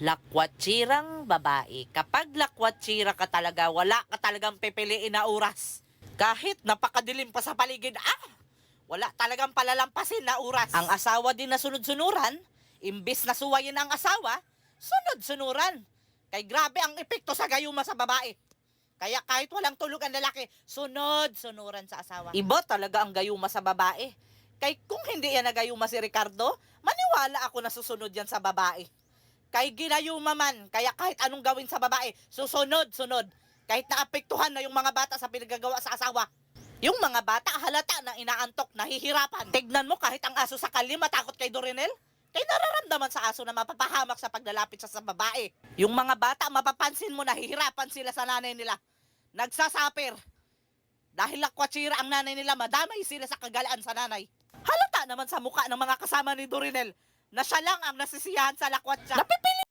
Lakwatsirang babae. Kapag lakwatsira ka talaga, wala ka talagang pipiliin na oras. Kahit napakadilim pa sa paligid, wala talagang palalampasin na oras. Ang asawa din na sunod-sunuran, imbis na suwayin ang asawa, sunod-sunuran. Kay grabe ang epekto sa gayuma sa babae. Kaya kahit walang tulog ang lalaki, sunod-sunuran sa asawa. Iba talaga ang gayuma sa babae. Kay kung hindi yan nagayuma si Ricardo, maniwala ako na susunod yan sa babae. Kay ginayuma man, kaya kahit anong gawin sa babae, susunod-sunod. Kahit naapektuhan na yung mga bata sa pinagagawa sa asawa. Yung mga bata halata na inaantok, nahihirapan. Tignan mo kahit ang aso sa kalye matakot kay Dorinel. Kay nararamdaman sa aso na mapapahamak sa paglalapit sa babae. Yung mga bata, mapapansin mo, nahihirapan sila sa nanay nila. Nagsasapir. Dahil lakwatsira ang nanay nila, madamay sila sa kagalaan sa nanay. Halata naman sa mukha ng mga kasama ni Dorinel na siya lang ang nasisiyahan sa lakwatsa. Napipili